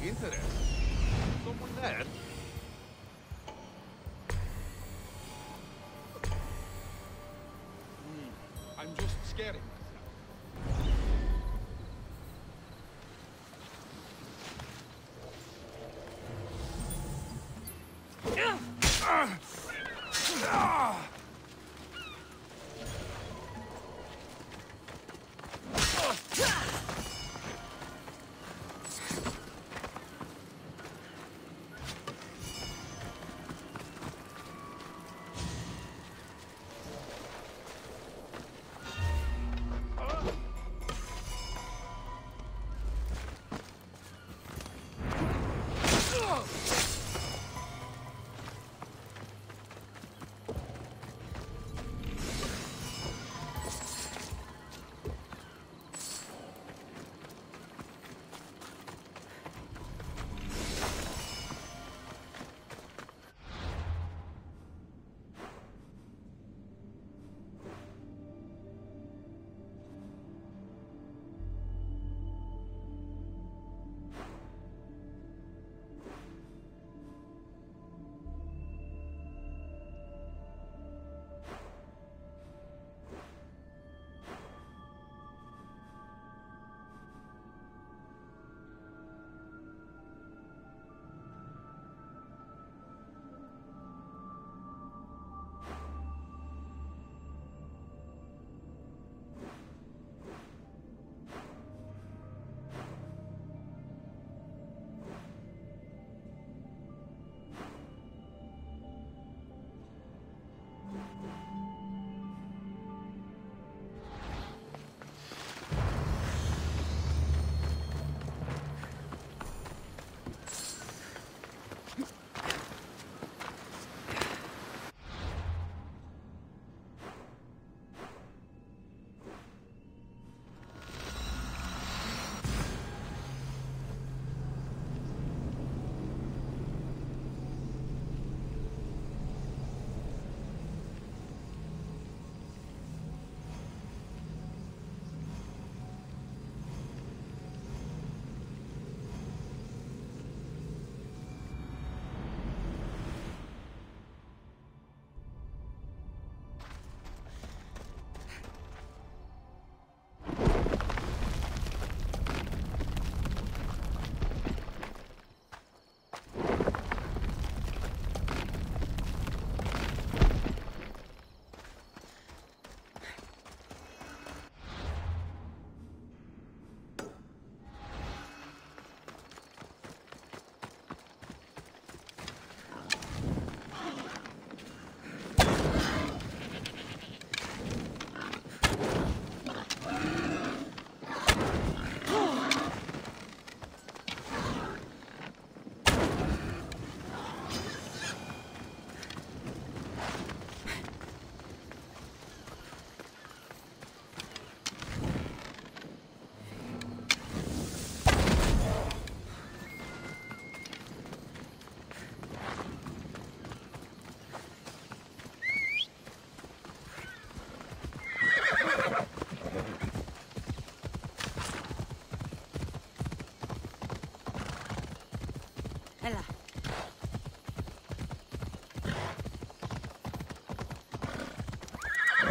Interesting. Someone there? I'm just scaring myself.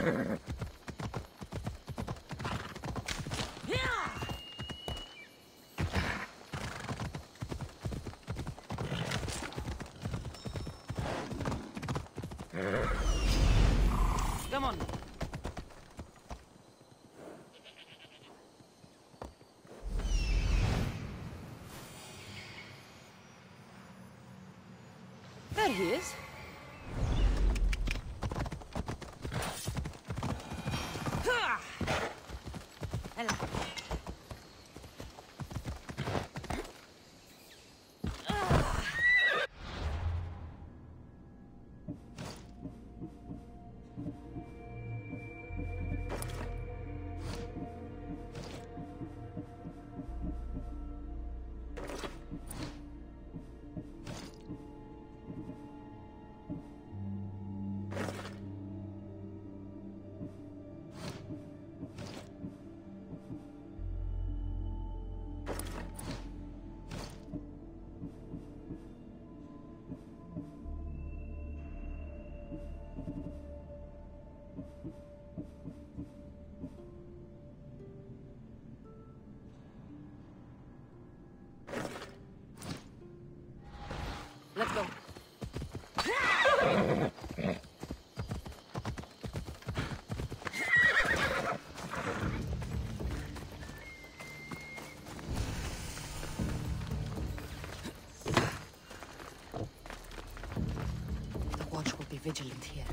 Come on. There he is. Hello. Let's go. The watch will be vigilant here.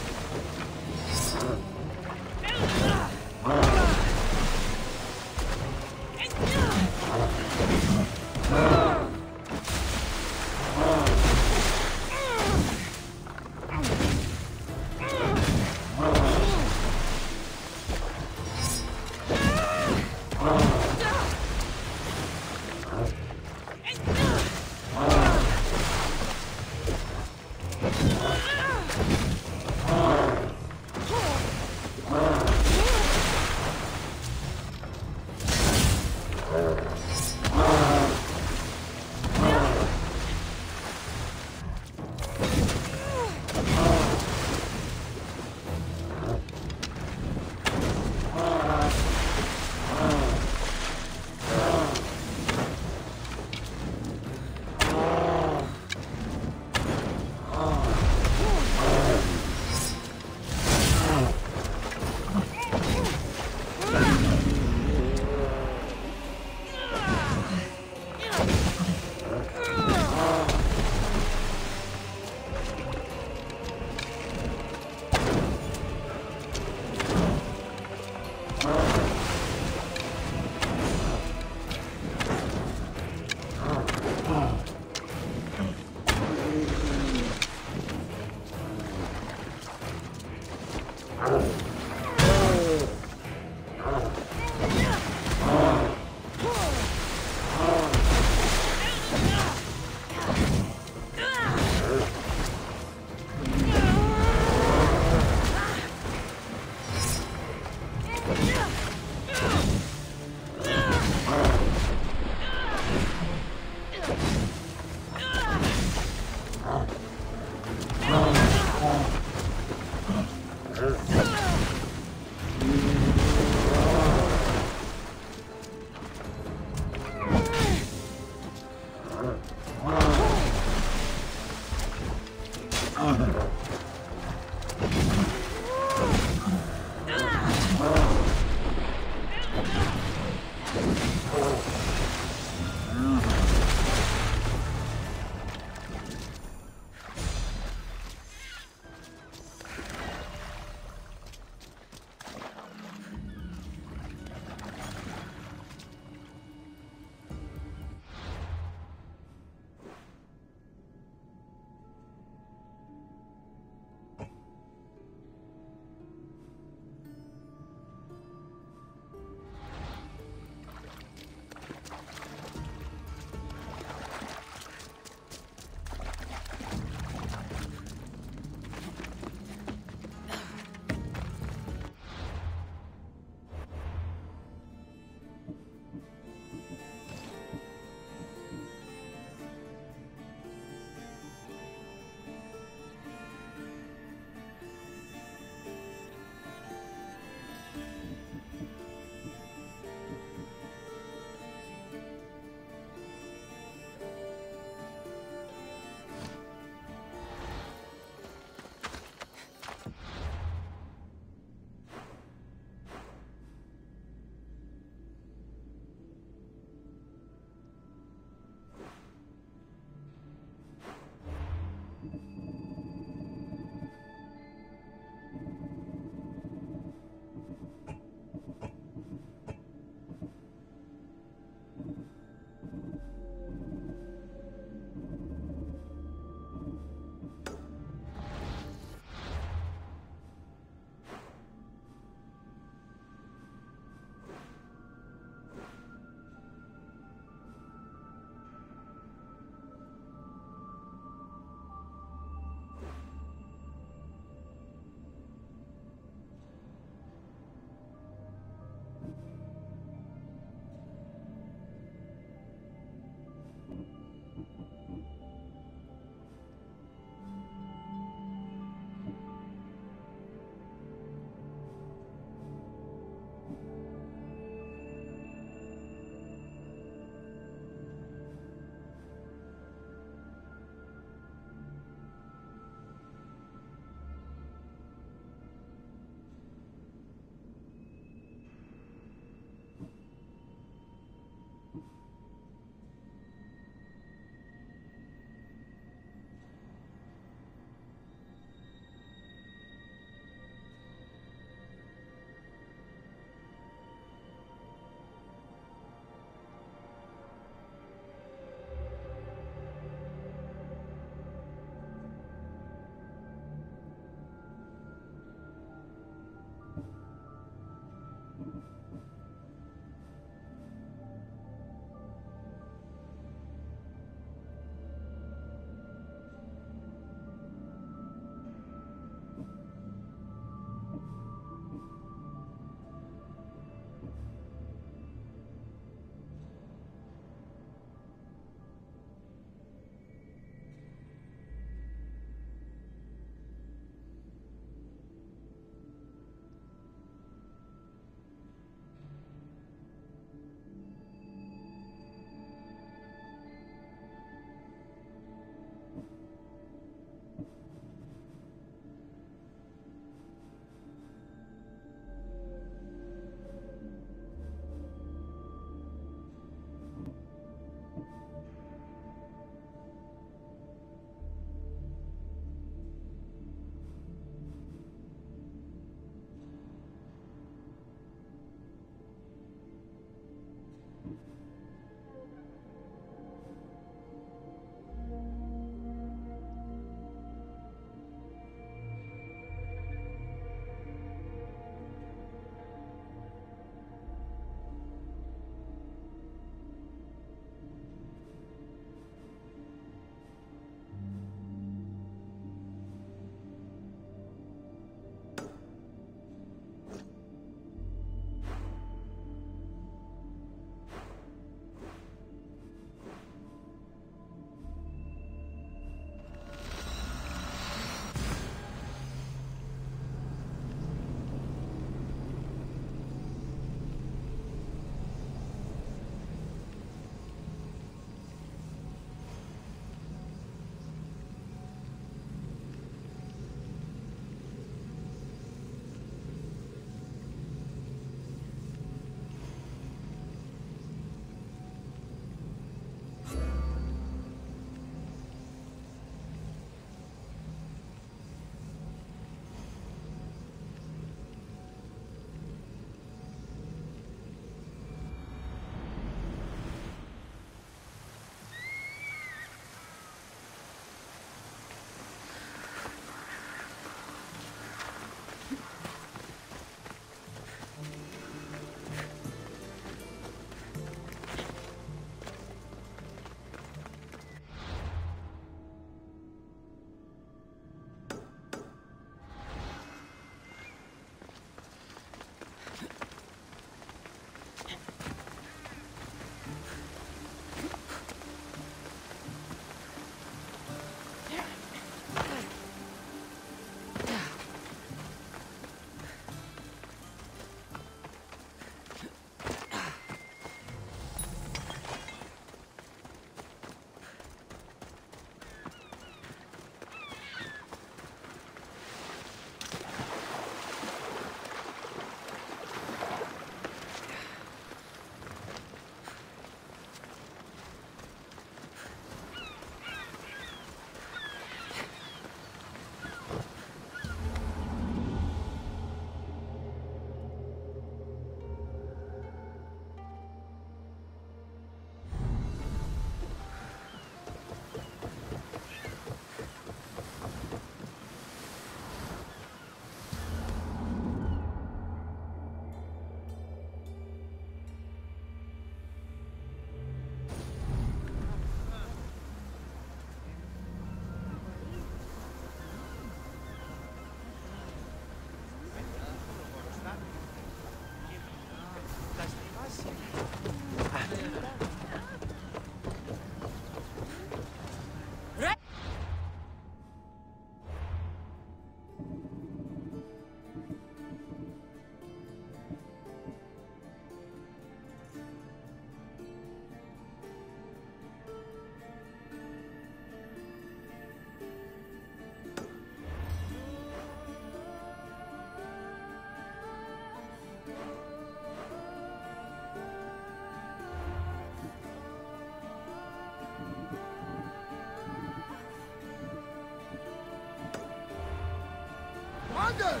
Commander!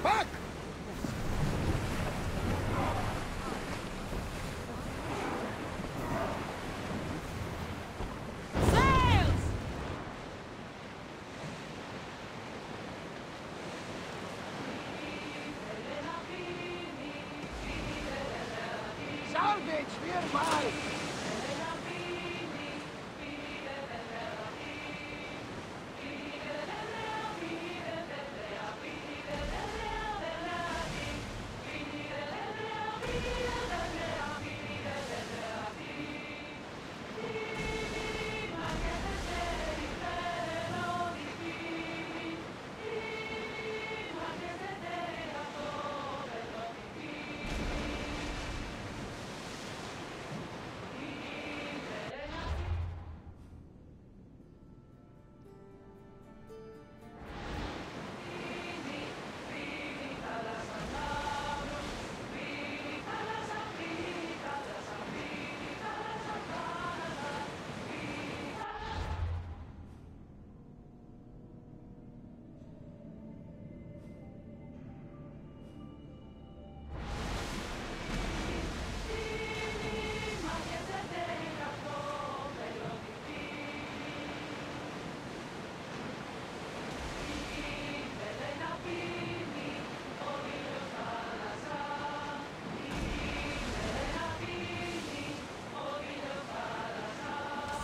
Back! Sails! Salvage nearby!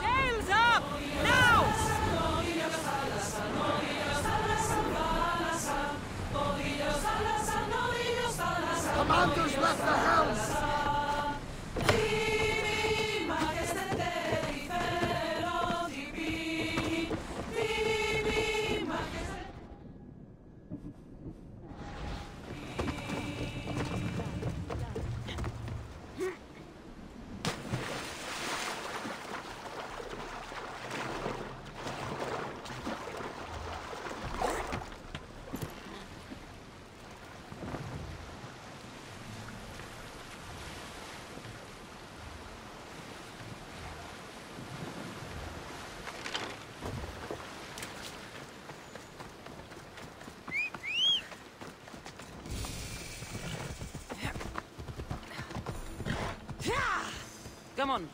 Sails up! Now! Commander's left the helm! Come on.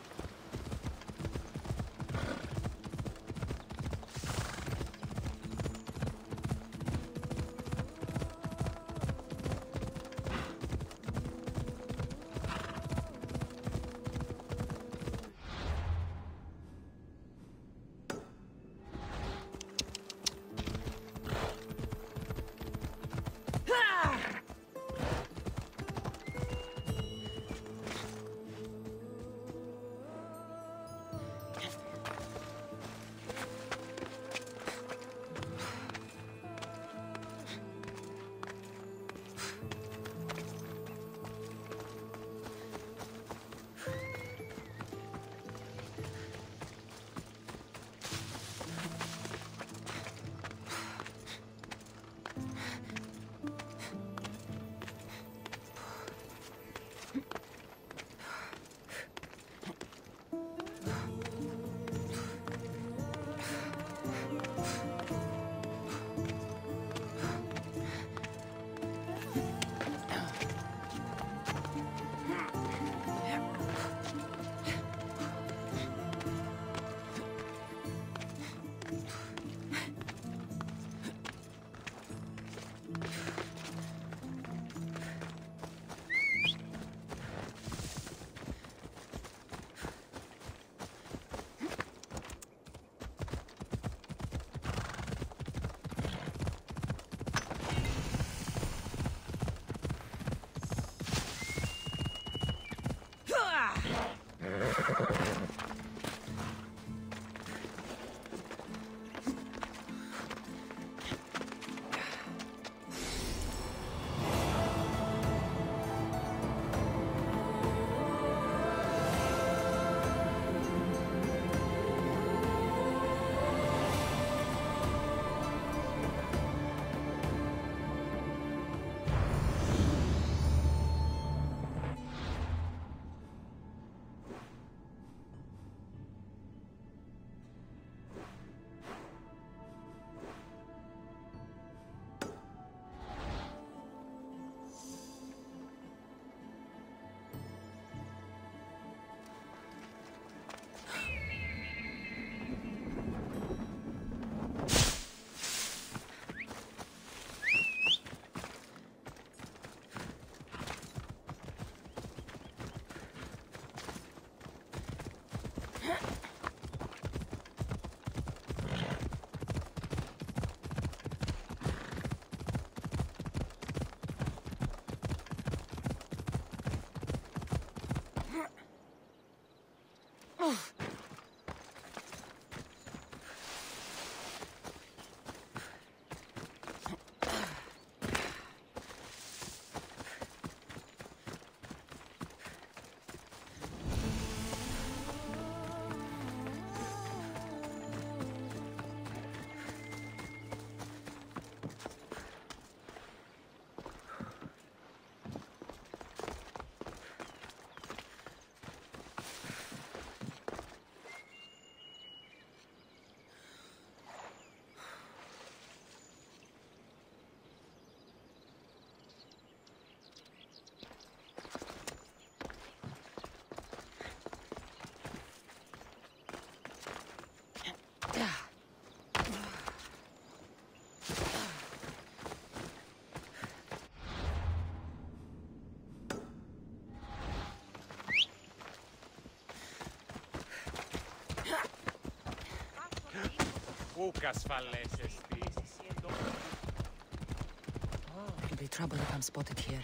It'll be trouble if I'm spotted here.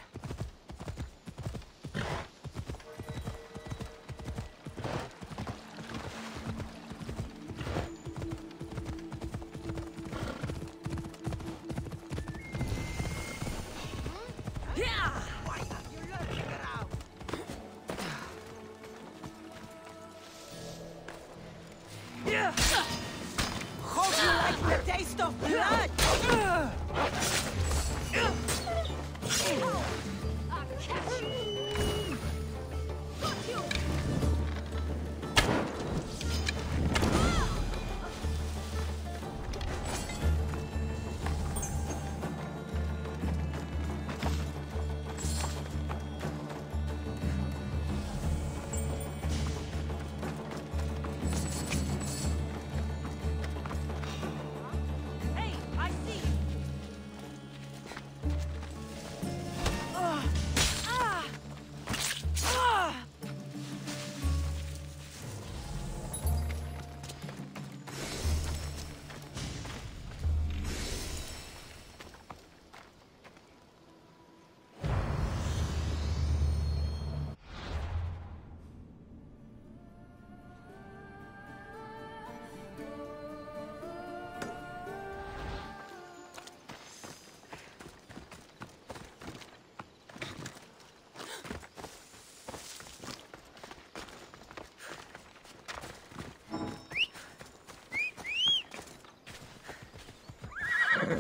Hope you like the taste of blood!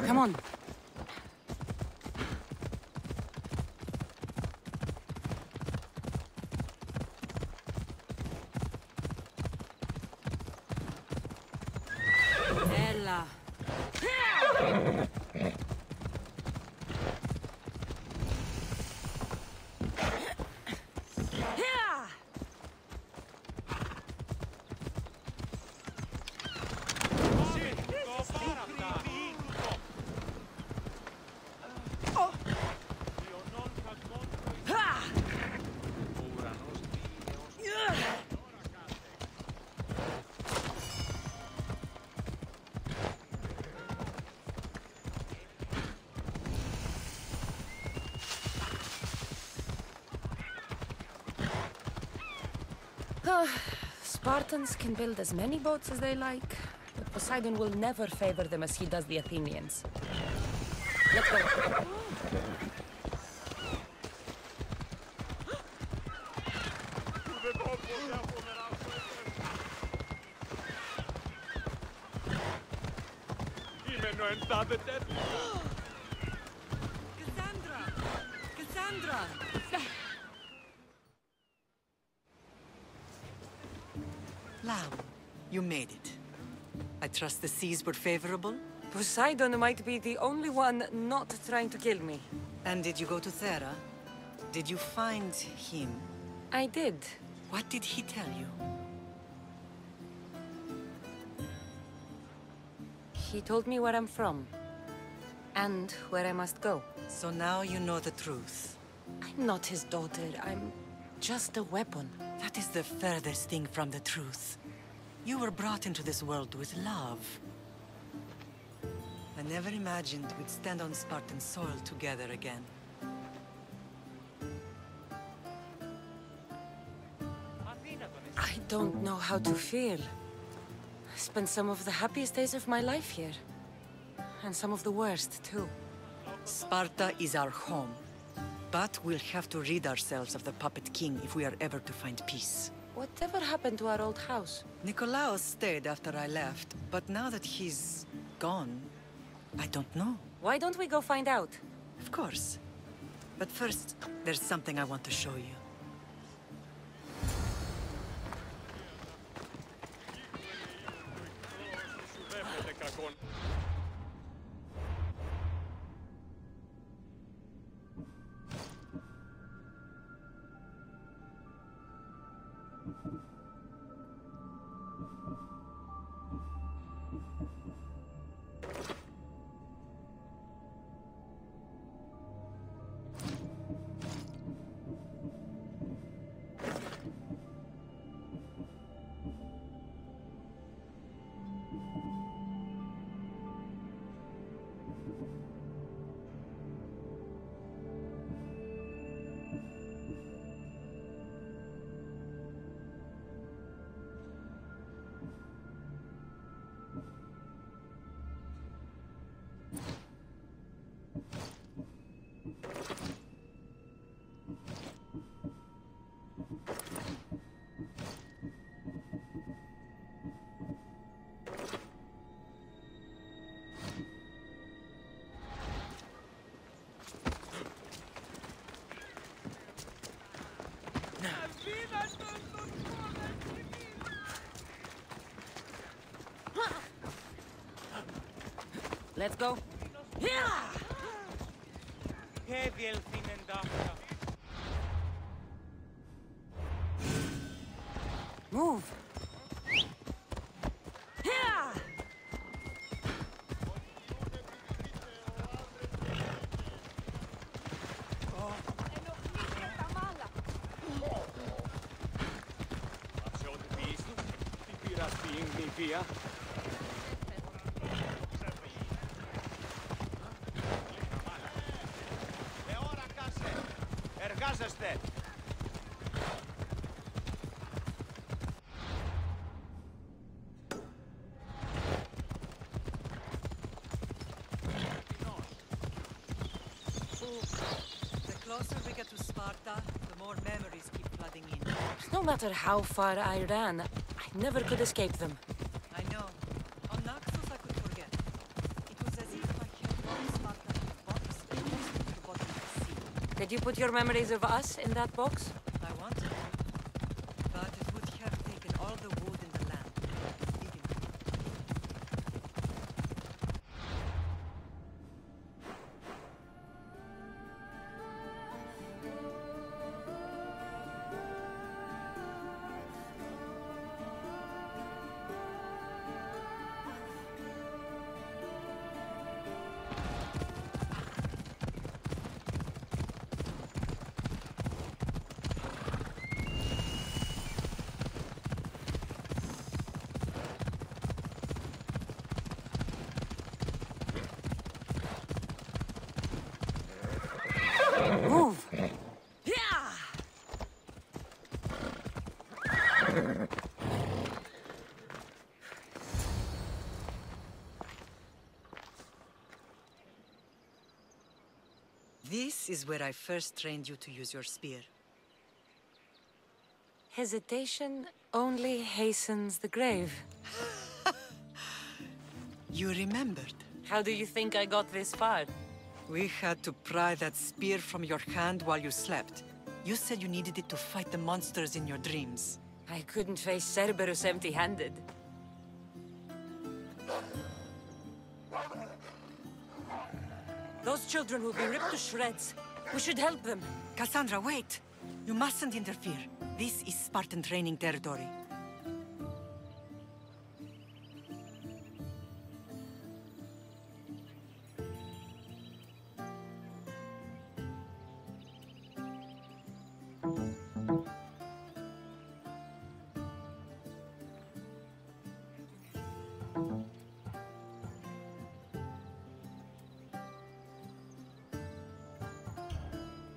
Come on. Ella. Spartans can build as many boats as they like, but Poseidon will never favor them as he does the Athenians. Let's go. Cassandra! Lam, you made it. I trust the seas were favorable? Poseidon might be the only one not trying to kill me. And did you go to Thera? Did you find him? I did. What did he tell you? He told me where I'm from. And where I must go. So now you know the truth. I'm not his daughter. I'm just a weapon. That is the furthest thing from the truth. You were brought into this world with love. I never imagined we'd stand on Spartan soil together again. I don't know how to feel. I spent some of the happiest days of my life here. And some of the worst, too. Sparta is our home. But we'll have to rid ourselves of the puppet king if we are ever to find peace. Whatever happened to our old house? Nikolaos stayed after I left, but now that he's gone, I don't know. Why don't we go find out? Of course. But first, there's something I want to show you. Let's go. Yeah! Move. Yeah! Εργάζεστε! The closer we get to Sparta, the more memories keep flooding in. No matter how far I ran, I never could escape them. I know. On Naxos I could forget. It was as if I had lost Sparta in a box and lost it to the bottom of the sea. Did you put your memories of us in that box? I wanted to, but it would have taken all the wood in the land. Digging. Move! Yeah! This is where I first trained you to use your spear. Hesitation only hastens the grave. You remembered. How do you think I got this far? We had to pry that spear from your hand while you slept. You said you needed it to fight the monsters in your dreams. I couldn't face Cerberus empty-handed. Those children will be ripped to shreds. We should help them. Cassandra, wait! You mustn't interfere. This is Spartan training territory.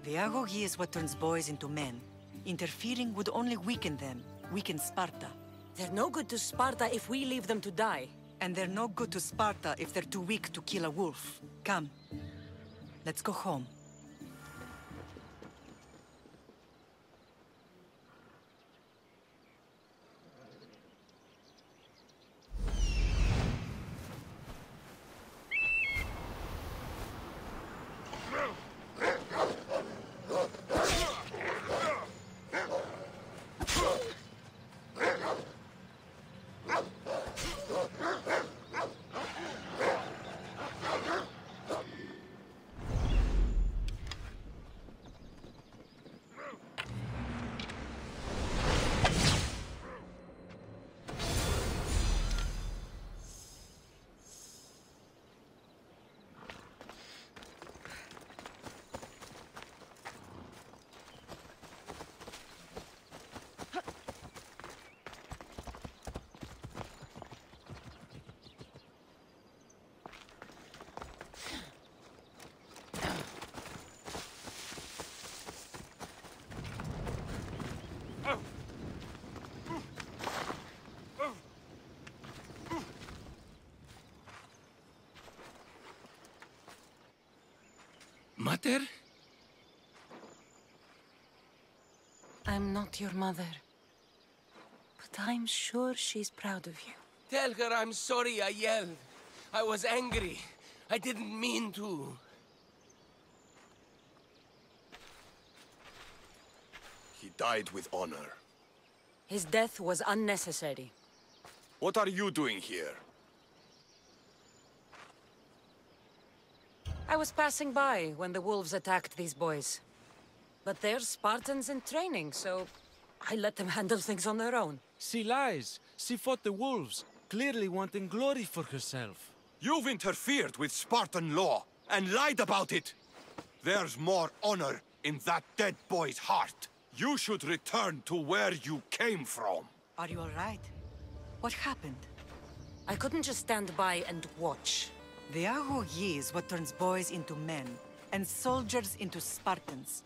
The agoge is what turns boys into men. Interfering would only weaken them, weaken Sparta. They're no good to Sparta if we leave them to die. And they're no good to Sparta if they're too weak to kill a wolf. Come, let's go home. Mater? I'm not your mother. But I'm sure she's proud of you. Tell her I'm sorry I yelled. I was angry. I didn't mean to. He died with honor. His death was unnecessary. What are you doing here? I was passing by when the wolves attacked these boys. But they're Spartans in training, so I let them handle things on their own. She lies. She fought the wolves, clearly wanting glory for herself. You've interfered with Spartan law and lied about it. There's more honor in that dead boy's heart. You should return to where you came from. Are you all right? What happened? I couldn't just stand by and watch. The Agogi is what turns boys into men, and soldiers into Spartans.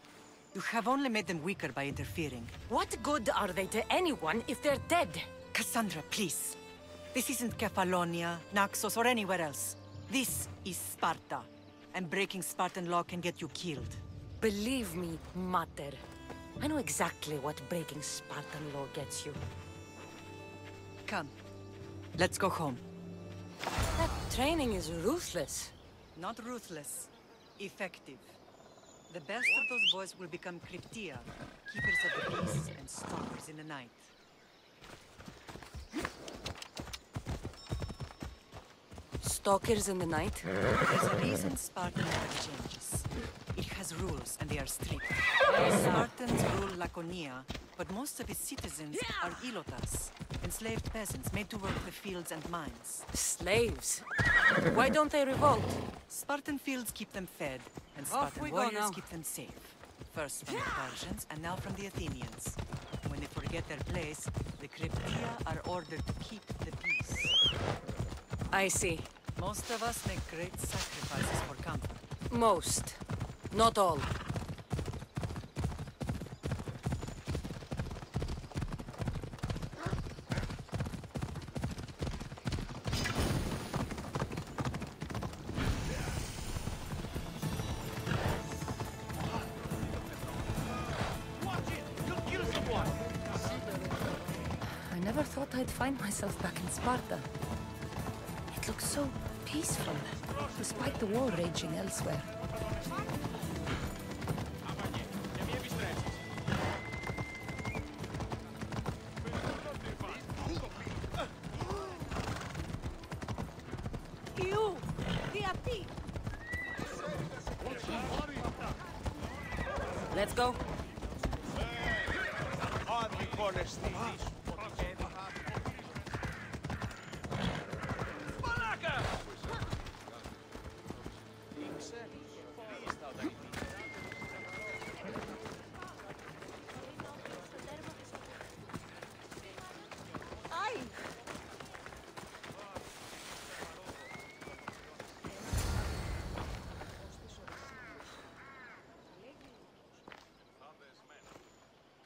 You have only made them weaker by interfering. What good are they to anyone if they're dead? Cassandra, please. This isn't Kefalonia, Naxos, or anywhere else. This is Sparta, and breaking Spartan law can get you killed. Believe me, Mater. I know exactly what breaking Spartan law gets you. Come, let's go home. That training is ruthless. Not ruthless, effective. The best of those boys will become Cryptia, keepers of the peace and stalkers in the night. Stalkers in the night? There's a reason Spartan never changes. It has rules, and they are strict. Spartans rule Laconia, but most of its citizens are ilotas, enslaved peasants made to work the fields and mines. Slaves? Why don't they revolt? Spartan fields keep them fed, and Off Spartan we go warriors now. keep them safe. First from the Persians, and now from the Athenians. When they forget their place, the Cryptia are ordered to keep the peace. I see. Most of us make great sacrifices for comfort. Most. Not all. I never thought I'd find myself back in Sparta. It looks so peaceful, despite the war raging elsewhere. Let's go.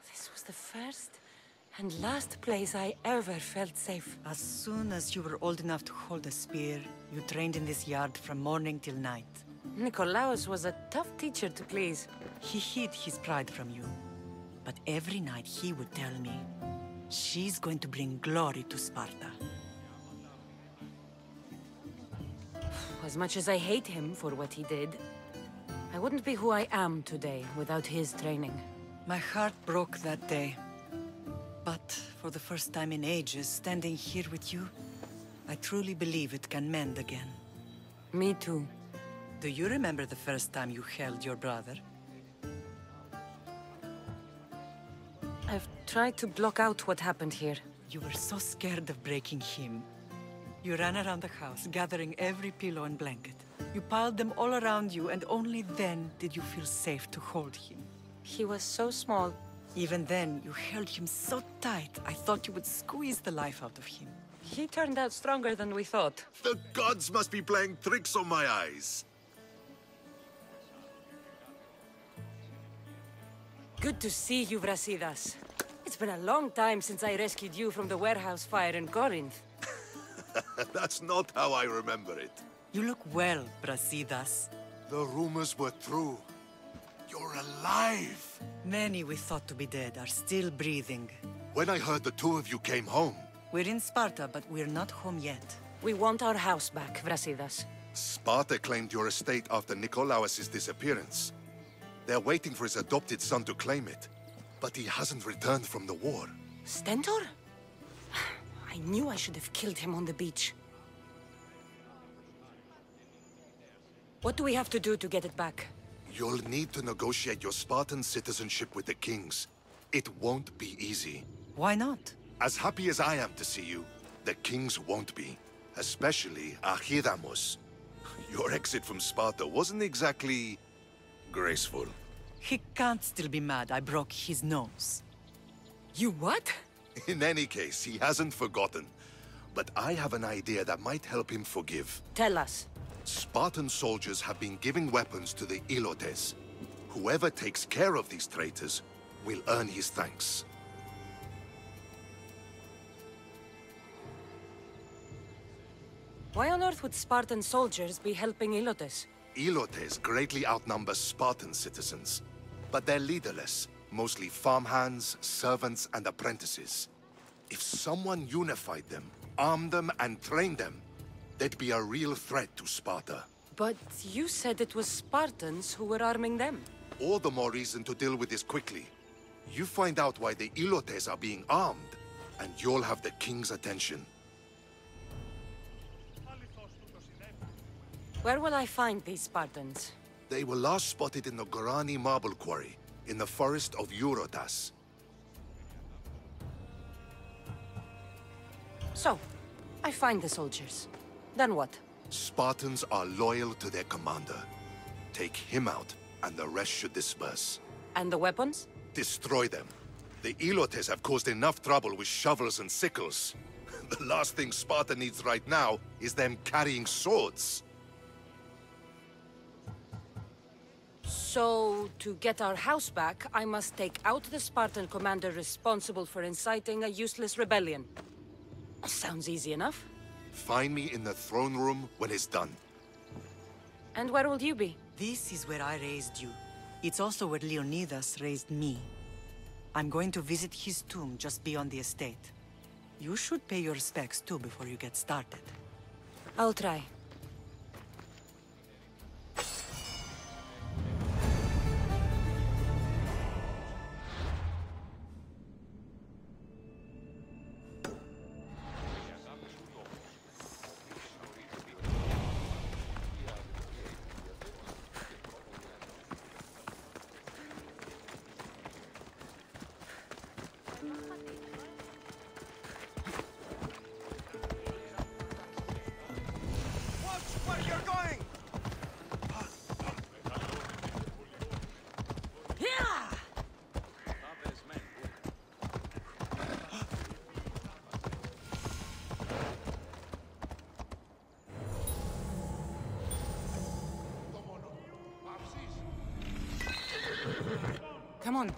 This was the first and last place I ever felt safe. As soon as you were old enough to hold a spear, you trained in this yard from morning till night. Nikolaos was a tough teacher to please. He hid his pride from you. But every night he would tell me, she's going to bring glory to Sparta. As much as I hate him for what he did, I wouldn't be who I am today without his training. My heart broke that day. But for the first time in ages, standing here with you, I truly believe it can mend again. Me too. Do you remember the first time you held your brother? I've tried to block out what happened here. You were so scared of breaking him. You ran around the house, gathering every pillow and blanket. You piled them all around you, and only then did you feel safe to hold him. He was so small. Even then, you held him so tight, I thought you would squeeze the life out of him. He turned out stronger than we thought. The gods must be playing tricks on my eyes. Good to see you, Brasidas. It's been a long time since I rescued you from the warehouse fire in Corinth. That's not how I remember it. You look well, Brasidas. The rumors were true. You're alive! Many we thought to be dead are still breathing. When I heard the two of you came home, We're in Sparta, but we're not home yet. We want our house back, Brasidas. Sparta claimed your estate after Nikolaos' disappearance. They're waiting for his adopted son to claim it. But he hasn't returned from the war. Stentor? I knew I should have killed him on the beach. What do we have to do to get it back? You'll need to negotiate your Spartan citizenship with the kings. It won't be easy. Why not? As happy as I am to see you, the kings won't be. Especially Archidamos. Your exit from Sparta wasn't exactly graceful. He can't still be mad I broke his nose. You what? In any case, he hasn't forgotten. But I have an idea that might help him forgive. Tell us. Spartan soldiers have been giving weapons to the Ilotes. Whoever takes care of these traitors will earn his thanks. Why on earth would Spartan soldiers be helping Ilotes? Ilotes greatly outnumber Spartan citizens, but they're leaderless, mostly farmhands, servants, and apprentices. If someone unified them, armed them, and trained them, they'd be a real threat to Sparta. But you said it was Spartans who were arming them. All the more reason to deal with this quickly. You find out why the Ilotes are being armed, and you'll have the king's attention. Where will I find these Spartans? They were last spotted in the Gorani marble quarry, in the forest of Eurotas. So, I find the soldiers. Then what? Spartans are loyal to their commander. Take him out, and the rest should disperse. And the weapons? Destroy them. The Ilotes have caused enough trouble with shovels and sickles. The last thing Sparta needs right now is them carrying swords. So, to get our house back, I must take out the Spartan commander responsible for inciting a useless rebellion. Sounds easy enough. Find me in the throne room when it's done. And where will you be? This is where I raised you. It's also where Leonidas raised me. I'm going to visit his tomb just beyond the estate. You should pay your respects too before you get started. I'll try. Come on.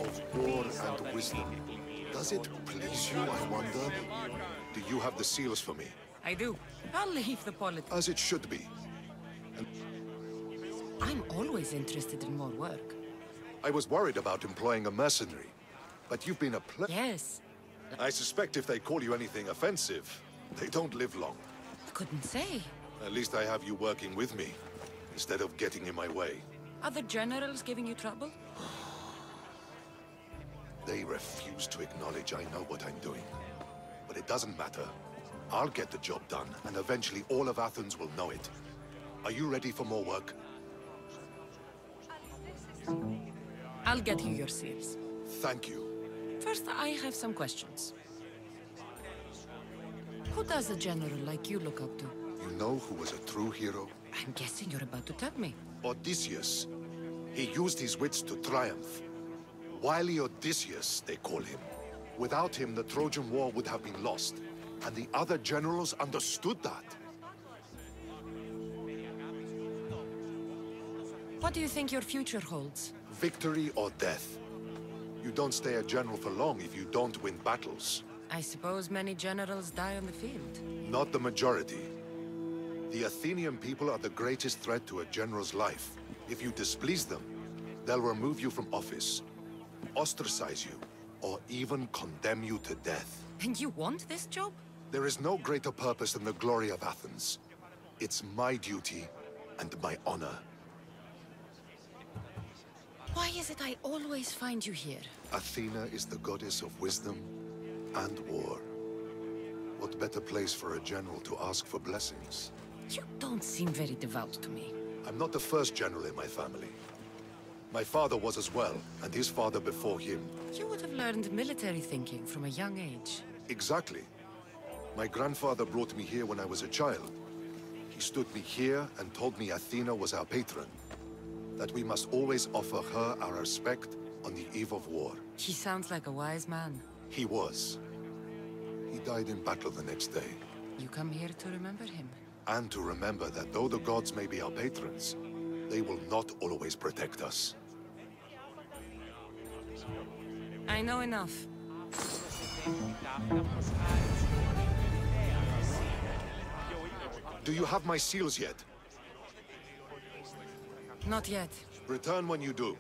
of war and wisdom. Does it please you, I wonder? Do you have the seals for me? I do. I'll leave the politics. As it should be. I'm always interested in more work. I was worried about employing a mercenary, but you've been a Yes. I suspect if they call you anything offensive, they don't live long. Couldn't say. At least I have you working with me, instead of getting in my way. Other generals giving you trouble? They refuse to acknowledge I know what I'm doing. But it doesn't matter. I'll get the job done, and eventually all of Athens will know it. Are you ready for more work? I'll get you your seals. Thank you. First, I have some questions. Who does a general like you look up to? You know who was a true hero? I'm guessing you're about to tell me. Odysseus. He used his wits to triumph. Wily Odysseus, they call him. Without him, the Trojan War would have been lost. And the other generals understood that. What do you think your future holds? Victory or death. You don't stay a general for long if you don't win battles. I suppose many generals die on the field. Not the majority. The Athenian people are the greatest threat to a general's life. If you displease them, they'll remove you from office, ostracize you, or even condemn you to death. And you want this job? There is no greater purpose than the glory of Athens. It's my duty and my honor. Why is it I always find you here? Athena is the goddess of wisdom and war. What better place for a general to ask for blessings? You don't seem very devout to me. I'm not the first general in my family. My father was as well, and his father before him. You would have learned military thinking from a young age. Exactly. My grandfather brought me here when I was a child. He stood me here and told me Athena was our patron. That we must always offer her our respect on the eve of war. He sounds like a wise man. He was. He died in battle the next day. You come here to remember him. And to remember that though the gods may be our patrons, they will not always protect us. I know enough. Do you have my seals yet? Not yet. Return when you do.